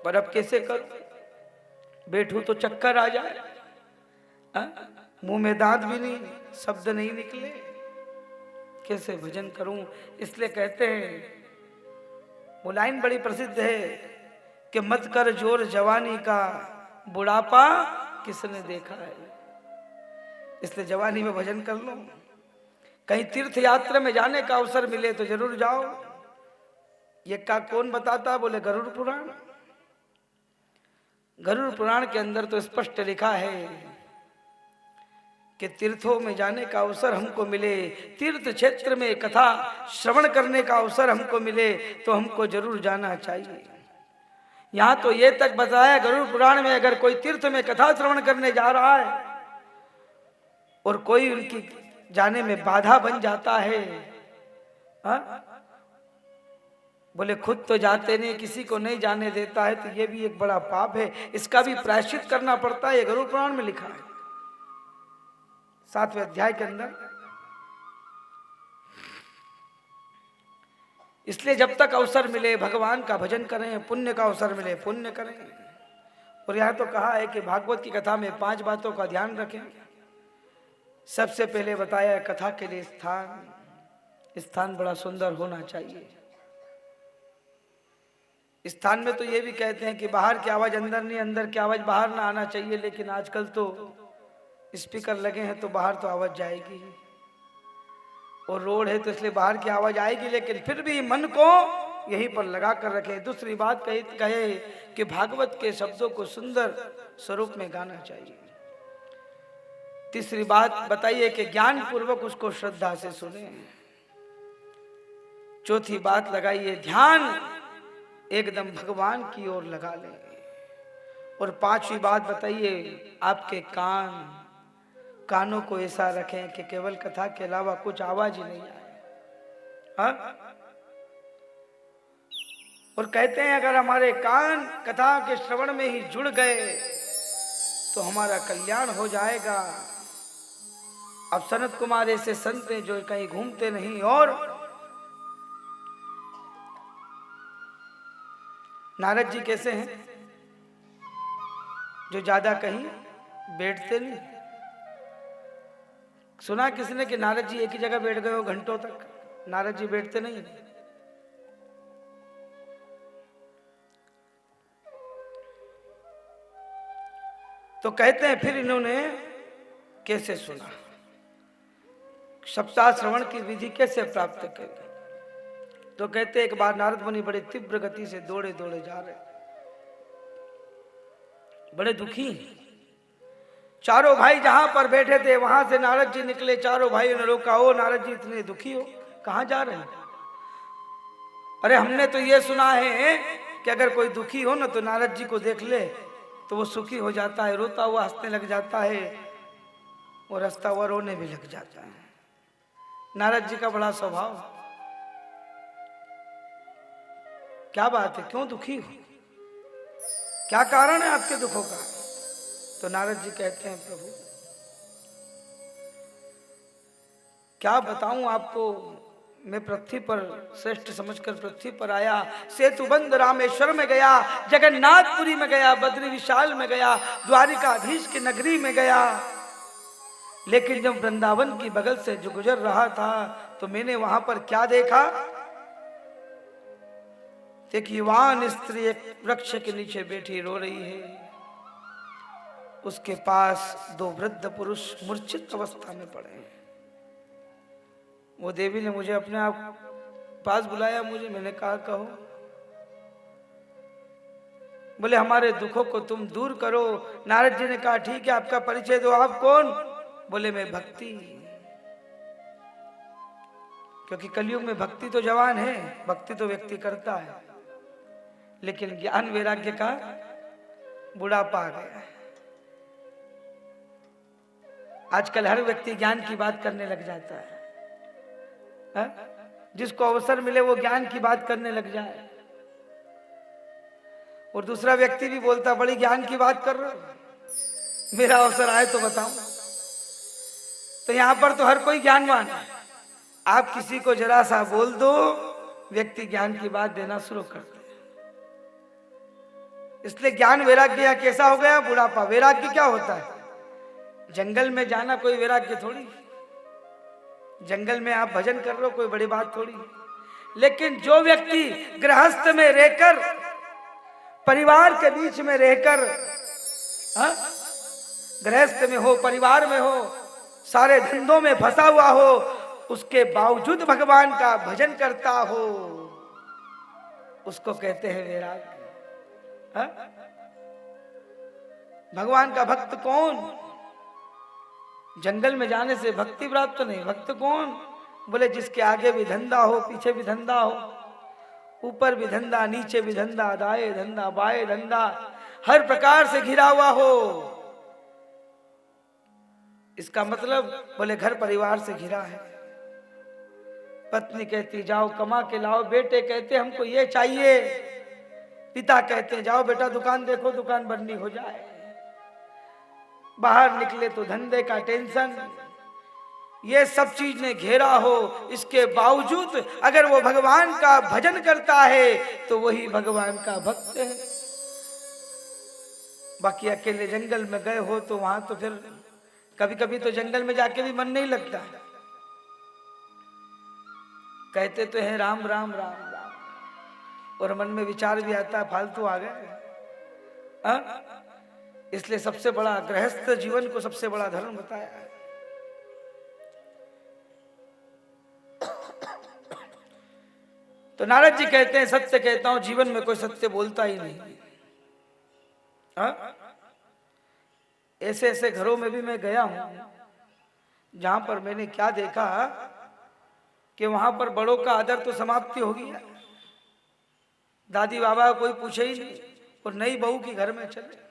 पर अब कैसे करूं? बैठूं तो चक्कर आ जाए, मुंह में दांत भी नहीं, शब्द नहीं निकले, कैसे भजन करूं? इसलिए कहते हैं, वो लाइन बड़ी प्रसिद्ध है कि मत कर जोर जवानी का, बुढ़ापा किसने देखा है। इसलिए जवानी में भजन कर लो। कहीं तीर्थ यात्रा में जाने का अवसर मिले तो जरूर जाओ। ये का कौन बताता? बोले गरुड़ पुराण। गरुड़ पुराण के अंदर तो स्पष्ट लिखा है कि तीर्थों में जाने का अवसर हमको मिले, तीर्थ क्षेत्र में कथा श्रवण करने का अवसर हमको मिले तो हमको जरूर जाना चाहिए। यहां तो ये तक बताया गरुड़ पुराण में, अगर कोई तीर्थ में कथा श्रवण करने जा रहा है और कोई उनकी जाने में बाधा बन जाता है, बोले खुद तो जाते नहीं, किसी को नहीं जाने देता है, तो ये भी एक बड़ा पाप है, इसका भी प्रायश्चित करना पड़ता है। ये गरुड़ पुराण में लिखा है 7वें अध्याय के अंदर। इसलिए जब तक अवसर मिले भगवान का भजन करें, पुण्य का अवसर मिले पुण्य करें। और यहां तो कहा है कि भागवत की कथा में 5 बातों का ध्यान रखें। सबसे पहले बताया कथा के लिए स्थान बड़ा सुंदर होना चाहिए। स्थान में तो ये भी कहते हैं कि बाहर की आवाज अंदर नहीं, अंदर की आवाज बाहर ना आना चाहिए, लेकिन आजकल तो स्पीकर लगे हैं तो बाहर तो आवाज जाएगी, और रोड है तो इसलिए बाहर की आवाज आएगी, लेकिन फिर भी मन को यहीं पर लगा कर रखे। दूसरी बात कहे कि भागवत के शब्दों को सुंदर स्वरूप में गाना चाहिए। तीसरी बात बताइए कि ज्ञान पूर्वक उसको श्रद्धा से सुने। चौथी बात लगाइए, ध्यान एकदम भगवान की ओर लगा ले। और पांचवी बात बताइए, आपके कानों को ऐसा रखें कि केवल कथा के अलावा कुछ आवाज ही नहीं आए। हाँ? और कहते हैं अगर हमारे कान कथा के श्रवण में ही जुड़ गए तो हमारा कल्याण हो जाएगा। अब सनत कुमार ऐसे संत हैं जो कहीं घूमते नहीं और नारद जी कैसे हैं जो ज्यादा कहीं बैठते नहीं। सुना किसने कि नारद जी एक ही जगह बैठ गए हो घंटों तक? नारद जी बैठते नहीं। तो कहते हैं फिर इन्होंने कैसे सुना, सप्ताह श्रवण की विधि कैसे प्राप्त की? तो कहते एक बार नारद मुनि बड़े तीव्र गति से दौड़े दौड़े जा रहे, बड़े दुखी। चारों भाई जहां पर बैठे थे वहां से नारद जी निकले। चारों भाइयों ने रोका, ओ नारद जी इतने दुखी हो, कहां जा रहे हैं? अरे हमने तो ये सुना है कि अगर कोई दुखी हो ना तो नारद जी को देख ले तो वो सुखी हो जाता है, रोता हुआ हंसने लग जाता है और हंसता हुआ रोने भी लग जाता है। नारद जी का बड़ा स्वभाव। क्या बात है, क्यों दुखी हो, क्या कारण है आपके दुखों का? तो नारद जी कहते हैं प्रभु क्या बताऊं आपको, मैं पृथ्वी पर श्रेष्ठ समझकर पृथ्वी पर आया। सेतुबंध रामेश्वर में गया, जगन्नाथपुरी में गया, बद्री विशाल में गया, द्वारिकाधीश की नगरी में गया, लेकिन जब वृंदावन की बगल से जो गुजर रहा था तो मैंने वहां पर क्या देखा? एक युवान स्त्री एक वृक्ष के नीचे बैठी रो रही है। उसके पास दो वृद्ध पुरुष मूर्छित अवस्था में पड़े हैं। वो देवी ने मुझे अपने आप पास बुलाया, मैंने कहा कहो। बोले हमारे दुखों को तुम दूर करो। नारद जी ने कहा ठीक है, आपका परिचय दो, आप कौन? बोले मैं भक्ति। क्योंकि कलयुग में भक्ति तो जवान है, भक्ति तो व्यक्ति करता है, लेकिन ज्ञान वैराग्य का बुढ़ापा आ गया है। आजकल हर व्यक्ति ज्ञान की बात करने लग जाता है, जिसको अवसर मिले वो ज्ञान की बात करने लग जाए। और दूसरा व्यक्ति भी बोलता बड़ी ज्ञान की बात कर रहे हो, मेरा अवसर आए तो बताऊं। तो यहां पर तो हर कोई ज्ञानवान है। आप किसी को जरा सा बोल दो, व्यक्ति ज्ञान की बात देना शुरू करते। इसलिए ज्ञान वैराग्य कैसा हो गया? बुढ़ापा। वैराग्य क्या होता है? जंगल में जाना कोई वैराग्य थोड़ी। जंगल में आप भजन कर रहे हो कोई बड़ी बात थोड़ी। लेकिन जो व्यक्ति गृहस्थ में रहकर, परिवार के बीच में रहकर, गृहस्थ में हो, परिवार में हो, सारे धंधों में फंसा हुआ हो, उसके बावजूद भगवान का भजन करता हो, उसको कहते हैं वैराग्य। भगवान का भक्त कौन? जंगल में जाने से भक्ति प्राप्त नहीं। भक्त कौन? बोले जिसके आगे भी धंधा हो, पीछे भी धंधा हो, ऊपर भी धंधा, नीचे भी धंधा, दाएं धंधा, बाएं धंधा, हर प्रकार से घिरा हुआ हो। इसका मतलब बोले घर परिवार से घिरा है। पत्नी कहती जाओ कमा के लाओ, बेटे कहते हमको ये चाहिए, पिता कहते जाओ बेटा दुकान देखो, दुकान बंदी हो जाए, बाहर निकले तो धंधे का टेंशन, ये सब चीज ने घेरा हो। इसके बावजूद अगर वो भगवान का भजन करता है तो वही भगवान का भक्त है। बाकी अकेले जंगल में गए हो तो वहां तो फिर कभी कभी तो जंगल में जाके भी मन नहीं लगता। कहते तो है राम राम राम राम, और मन में विचार भी आता है फालतू आ गए। इसलिए सबसे बड़ा गृहस्थ जीवन को सबसे बड़ा धर्म बताया है। तो नारद जी कहते हैं सत्य कहता हूं, जीवन में कोई सत्य बोलता ही नहीं। हाँ? ऐसे ऐसे घरों में भी मैं गया हूं जहां पर मैंने क्या देखा कि वहां पर बड़ों का आदर तो समाप्ति हो गया, दादी बाबा कोई पूछे ही नहीं, और नई बहू की घर में चले।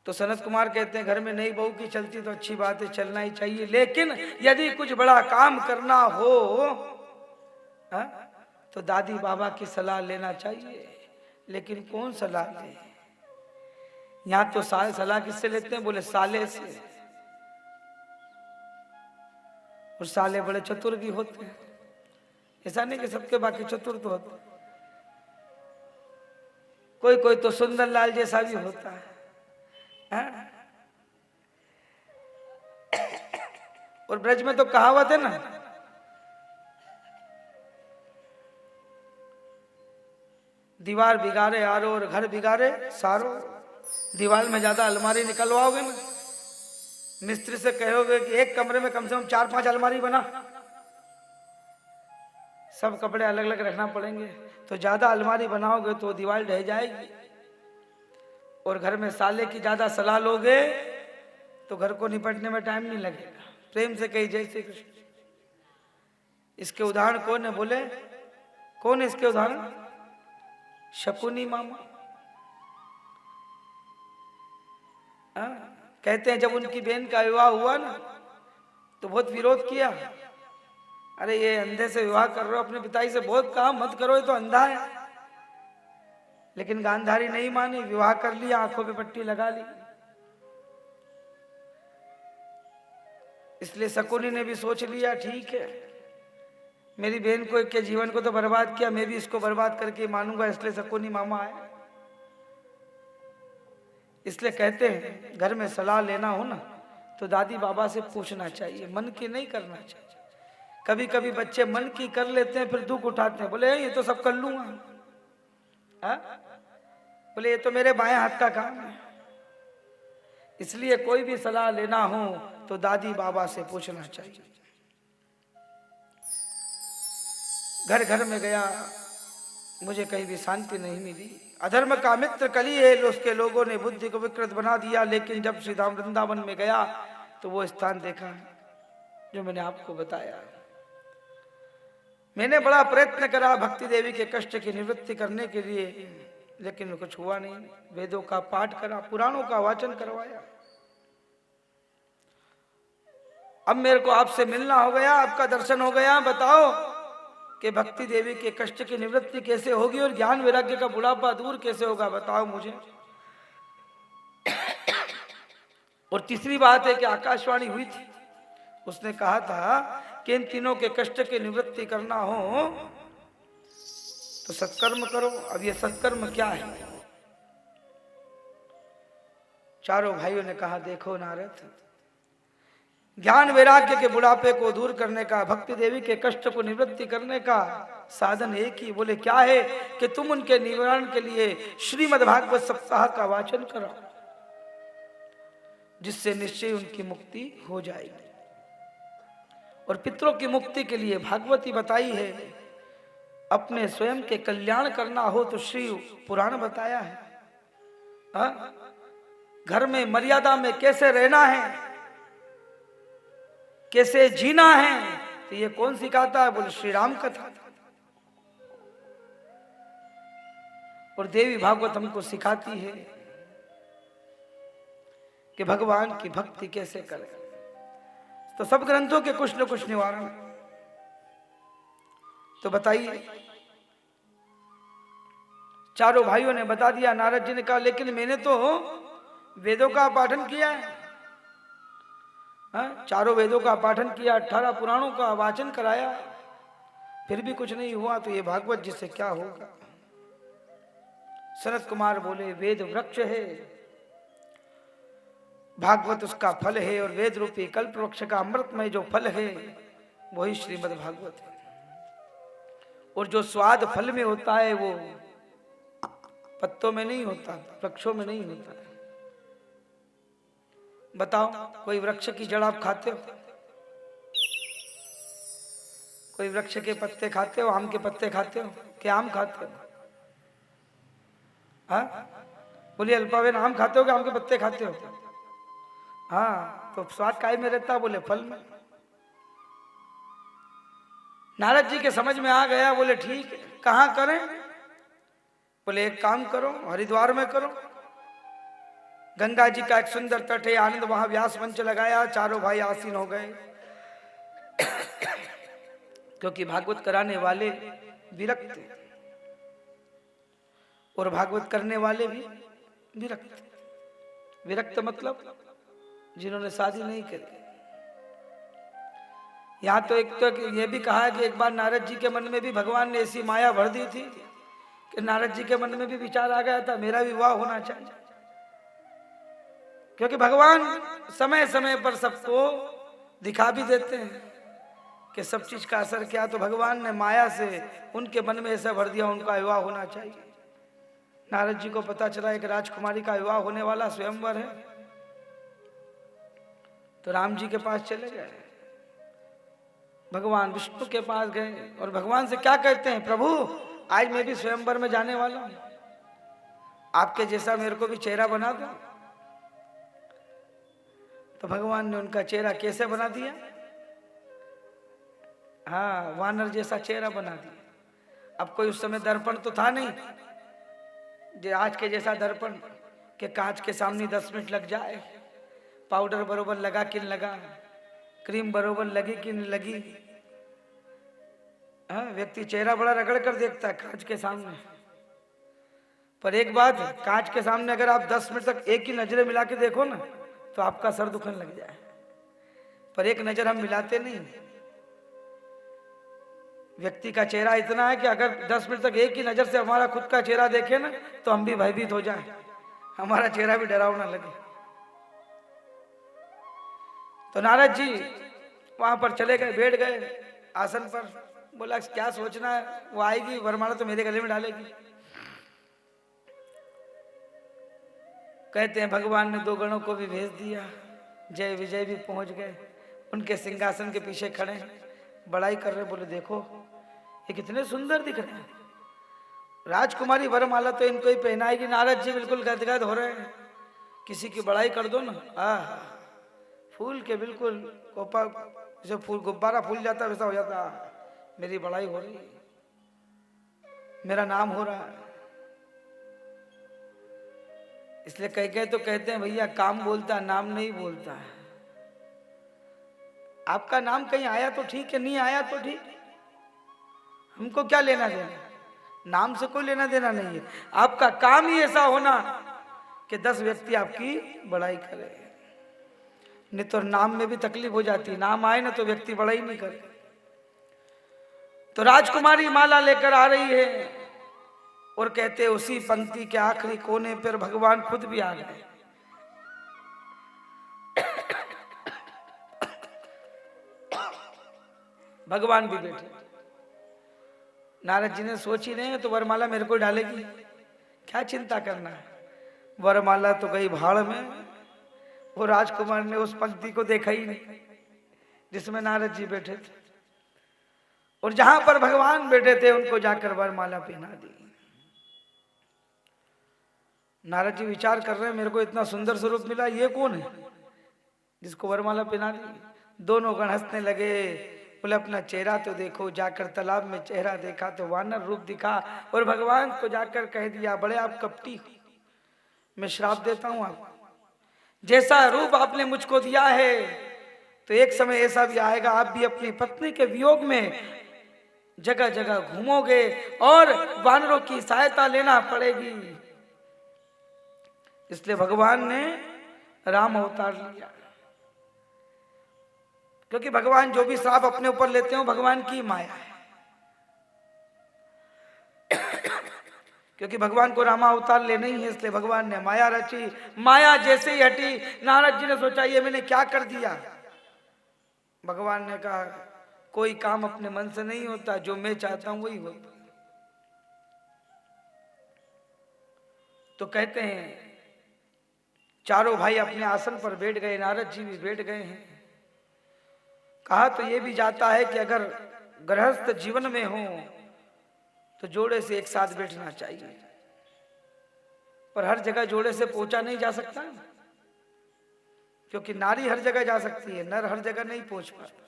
तो सनत कुमार कहते हैं घर में नई बहू की चलती तो अच्छी बात है, चलना ही चाहिए, लेकिन यदि कुछ बड़ा काम करना हो तो दादी बाबा की सलाह लेना चाहिए। लेकिन कौन सलाह ले? यहाँ तो सलाह किससे लेते हैं? बोले साले से। और साले बड़े चतुर भी होते हैं, ऐसा नहीं कि सबके बाकी चतुर तो होते, कोई कोई तो सुंदर लाल जैसा भी होता है। और ब्रज में तो कहावत है ना, दीवार बिगाड़े आरो और घर बिगाड़े सारो। दीवार में ज्यादा अलमारी निकलवाओगे ना, मिस्त्री से कहोगे कि एक कमरे में कम से कम 4-5 अलमारी बना, सब कपड़े अलग अलग रखना पड़ेंगे, तो ज्यादा अलमारी बनाओगे तो दीवार ढह जाएगी। और घर में साले की ज्यादा सलाह लोगे तो घर को निपटने में टाइम नहीं लगेगा। प्रेम से कही जय श्री कृष्ण। इसके उदाहरण कौन है? बोले कौन है इसके उदाहरण? शकुनी मामा। कहते हैं जब उनकी बहन का विवाह हुआ ना तो बहुत विरोध किया। अरे ये अंधे से विवाह कर रहे हो, अपने पिताजी से बहुत कहा मत करो, ये तो अंधा है। लेकिन गांधारी नहीं मानी, विवाह कर लिया, आंखों पे पट्टी लगा ली। इसलिए शकुनी ने भी सोच लिया ठीक है, मेरी बहन को के जीवन को तो बर्बाद किया, मैं भी इसको बर्बाद करके मानूंगा। इसलिए शकुनी मामा आए। इसलिए कहते हैं घर में सलाह लेना हो ना तो दादी बाबा से पूछना चाहिए, मन की नहीं करना चाहिए। कभी कभी बच्चे मन की कर लेते हैं, फिर दुख उठाते हैं, बोले ये तो सब कर लूंगा, बोले ये तो मेरे बाएं हाथ का काम है। इसलिए कोई भी सलाह लेना हो तो दादी बाबा से पूछना चाहिए। घर घर में गया, मुझे कहीं भी शांति नहीं मिली। अधर्म का मित्र कली है, उसके लोगों ने बुद्धि को विकृत बना दिया। लेकिन जब श्री धाम वृंदावन में गया तो वो स्थान देखा जो मैंने आपको बताया। मैंने बड़ा प्रयत्न करा भक्ति देवी के कष्ट की निवृत्ति करने के लिए, लेकिन कुछ हुआ नहीं। वेदों का पाठ करा, पुराणों का वाचन करवाया। अब मेरे को आपसे मिलना हो गया, आपका दर्शन हो गया। बताओ कि भक्ति देवी के कष्ट की निवृत्ति कैसे होगी और ज्ञान वैराग्य का बुढ़ापा दूर कैसे होगा, बताओ मुझे। और तीसरी बात है कि आकाशवाणी हुई थी, उसने कहा था कि इन तीनों के कष्ट की निवृत्ति करना हो तो सत्कर्म करो। अब ये सत्कर्म क्या है? चारों भाइयों ने कहा देखो नारद, ज्ञान वैराग्य के बुढ़ापे को दूर करने का, भक्ति देवी के कष्ट को निवृत्ति करने का साधन एक ही। बोले क्या है? कि तुम उनके निवारण के लिए श्रीमद् भागवत सप्ताह का वाचन करो, जिससे निश्चय उनकी मुक्ति हो जाएगी। और पितरों की मुक्ति के लिए भागवती बताई है। अपने स्वयं के कल्याण करना हो तो श्री पुराण बताया है। घर में मर्यादा में कैसे रहना है, कैसे जीना है, तो ये कौन सिखाता है? बोले श्री राम कथा। और देवी भागवत हमको सिखाती है कि भगवान की भक्ति कैसे करें। तो सब ग्रंथों के कुछ न कुछ निवारण। तो बताइए, चारों भाइयों ने बता दिया। नारद जी ने कहा लेकिन मैंने तो वेदों का पाठन किया है, चारों वेदों का पाठन किया, 18 पुराणों का वाचन कराया, फिर भी कुछ नहीं हुआ, तो ये भागवत जी से क्या होगा? सनत कुमार बोले वेद वृक्ष है, भागवत उसका फल है, और वेद रूपी कल्प वृक्ष का अमृतमय जो फल है वही श्रीमद् भागवत है। और जो स्वाद फल में होता है वो पत्तों में नहीं होता, वृक्षों में नहीं होता। बताओ, कोई वृक्ष की जड़ आप खाते हो? कोई वृक्ष के पत्ते खाते हो? आम के पत्ते खाते हो? क्या आम खाते हो? हाँ बोलिए अल्पाबेन, आम खाते हो कि आम के पत्ते खाते हो? हाँ, तो स्वाद काय में रहता? बोले फल में। नारद जी के समझ में आ गया, बोले ठीक है, कहाँ करें? बोले एक काम करो, हरिद्वार में करो। गंगा जी का एक सुंदर तट है, आनंद, वहां व्यास मंच लगाया, चारों भाई आसीन हो गए। क्योंकि भागवत कराने वाले विरक्त थे और भागवत करने वाले भी विरक्त। विरक्त मतलब जिन्होंने शादी नहीं करी। यहाँ तो एक तो ये भी कहा कि एक बार नारद जी के मन में भी भगवान ने ऐसी माया भर दी थी कि नारद जी के मन में भी विचार आ गया था मेरा विवाह होना चाहिए। क्योंकि भगवान समय समय पर सबको दिखा भी देते हैं कि सब चीज का असर क्या। तो भगवान ने माया से उनके मन में ऐसा भर दिया उनका विवाह होना चाहिए। नारद जी को पता चला एक राजकुमारी का विवाह होने वाला, स्वयंवर है। तो राम जी के पास चले गए, भगवान विष्णु के पास गए और भगवान से क्या कहते हैं, प्रभु आज मैं भी स्वयंवर में जाने वाला हूं, आपके जैसा मेरे को भी चेहरा बना दो। तो भगवान ने उनका चेहरा कैसे बना दिया? हाँ, वानर जैसा चेहरा बना दिया। अब कोई उस समय दर्पण तो था नहीं जो आज के जैसा दर्पण के कांच के सामने 10 मिनट लग जाए, पाउडर बरोबर लगा कि न लगा, क्रीम बरोबर लगी कि नहीं लगी। हाँ, व्यक्ति चेहरा बड़ा रगड़ कर देखता है कांच के सामने। पर एक बात, कांच के सामने अगर आप 10 मिनट तक एक ही नजरें मिला के देखो ना तो आपका सर दुखने लग जाए। पर एक नजर हम मिलाते नहीं। व्यक्ति का चेहरा इतना है कि अगर 10 मिनट तक एक ही नजर से हमारा खुद का चेहरा देखे ना तो हम भी भयभीत हो जाए, हमारा चेहरा भी डरावना लगे। तो नारद जी वहां पर चले गए, बैठ गए आसन पर। बोला क्या सोचना है, वो आएगी वरमाला तो मेरे गले में डालेगी। कहते हैं भगवान ने 2 गणों को भी भेज दिया, जय विजय भी पहुंच गए, उनके सिंहासन के पीछे खड़े बड़ाई कर रहे। बोले देखो ये कितने सुंदर दिख रहे हैं, राजकुमारी वरमाला तो इनको ही पहनाएगी। नारद जी बिल्कुल गदगद हो रहे हैं, किसी की बड़ाई कर दो ना, फूल के बिल्कुल कोपा, जैसे फूल गुब्बारा फूल जाता वैसा हो जाता। मेरी बड़ाई हो रही, मेरा नाम हो रहा है। इसलिए कह कह तो कहते हैं भैया काम बोलता नाम नहीं बोलता है। आपका नाम कहीं आया तो ठीक है, नहीं आया तो ठीक, हमको क्या लेना देना, नाम से कोई लेना देना नहीं है। आपका काम ही ऐसा होना कि 10 व्यक्ति आपकी बड़ाई करे। नहीं तो नाम में भी तकलीफ हो जाती, नाम आए ना तो व्यक्ति बड़ाई नहीं करे। तो राजकुमारी माला लेकर आ रही है और कहते उसी पंक्ति के आखिरी कोने पर भगवान खुद भी आ गए। भगवान भी बैठे। नारद जी ने सोची नहीं तो वरमाला मेरे को डालेगी, क्या चिंता करना है। वरमाला तो गई भाड़ में। वो राजकुमार ने उस पंक्ति को देखा ही नहीं जिसमें नारद जी बैठे थे, और जहां पर भगवान बैठे थे उनको जाकर वरमाला पहना दी। नारद जी विचार कर रहे हैं मेरे को इतना सुंदर स्वरूप मिला, ये कौन है जिसको वरमाला पहना दी। दोनों गण हंसने लगे, बोले अपना चेहरा तो देखो। जाकर तालाब में चेहरा देखा तो वानर रूप दिखा, और भगवान को जाकर कह दिया बड़े आप कपटी, मैं श्राप देता हूं आप, जैसा रूप आपने मुझको दिया है तो एक समय ऐसा भी आएगा आप भी अपनी पत्नी के वियोग में जगह जगह घूमोगे और वानरों की सहायता लेना पड़ेगी। इसलिए भगवान ने राम अवतार लिया, क्योंकि भगवान जो भी श्राप अपने ऊपर लेते हो भगवान की माया है। क्योंकि भगवान को रामा अवतार लेना ही है, इसलिए भगवान ने माया रची। माया जैसे ही हटी, नारद जी ने सोचा ये मैंने क्या कर दिया। भगवान ने कहा कोई काम अपने मन से नहीं होता, जो मैं चाहता हूं वही होता। तो कहते हैं चारों भाई अपने आसन पर बैठ गए, नारद जी भी बैठ गए हैं। कहा तो ये भी जाता है कि अगर गृहस्थ जीवन में हो तो जोड़े से एक साथ बैठना चाहिए, पर हर जगह जोड़े से पहुंचा नहीं जा सकता, क्योंकि नारी हर जगह जा सकती है, नर हर जगह नहीं पहुंच पाता।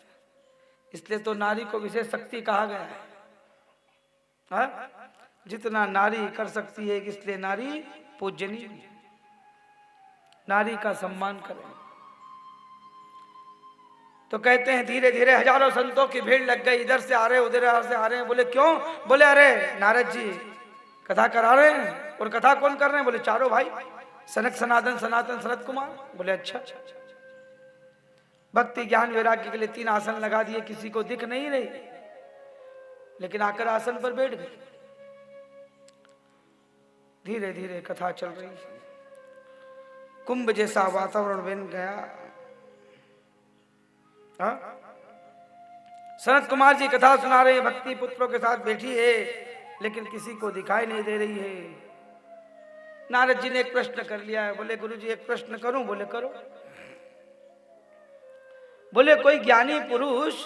इसलिए तो नारी को विशेष शक्ति कहा गया है। हाँ? जितना नारी कर सकती है, इसलिए नारी पूजनीय, नारी का सम्मान करें। तो कहते हैं धीरे धीरे हजारों संतों की भीड़ लग गई, इधर से आ रहे उधर से आ रहे हैं। बोले क्यों? बोले अरे नारद जी कथा करा रहे हैं। और कथा कौन कर रहे हैं? बोले चारों भाई, सनक सनातन सनातन सनत कुमार। बोले अच्छा। भक्ति ज्ञान वैराग्य के लिए 3 आसन लगा दिए, किसी को दिख नहीं रही, लेकिन आकर आसन पर बैठ गए। धीरे धीरे कथा चल रही है, कुंभ जैसा वातावरण बन गया। हाँ? सनत कुमार जी कथा सुना रहे हैं, भक्ति पुत्रों के साथ बैठी है, लेकिन किसी को दिखाई नहीं दे रही है। नारद जी ने एक प्रश्न कर लिया है। बोले गुरु जी एक प्रश्न करूं? बोले करो। बोले कोई ज्ञानी पुरुष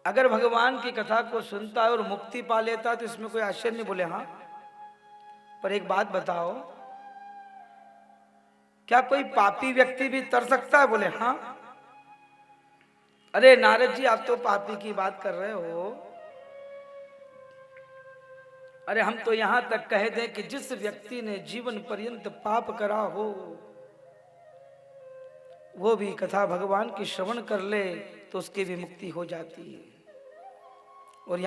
अगर भगवान की कथा को सुनता है और मुक्ति पा लेता है तो इसमें कोई आश्चर्य नहीं। बोले हाँ, पर एक बात बताओ, क्या कोई पापी व्यक्ति भी तर सकता है? बोले हाँ। अरे नारद जी आप तो पापी की बात कर रहे हो। अरे हम तो यहां तक कह दें कि जिस व्यक्ति ने जीवन पर्यंत पाप करा हो वो भी कथा भगवान की श्रवण कर ले तो उसकी भी मुक्ति हो जाती है।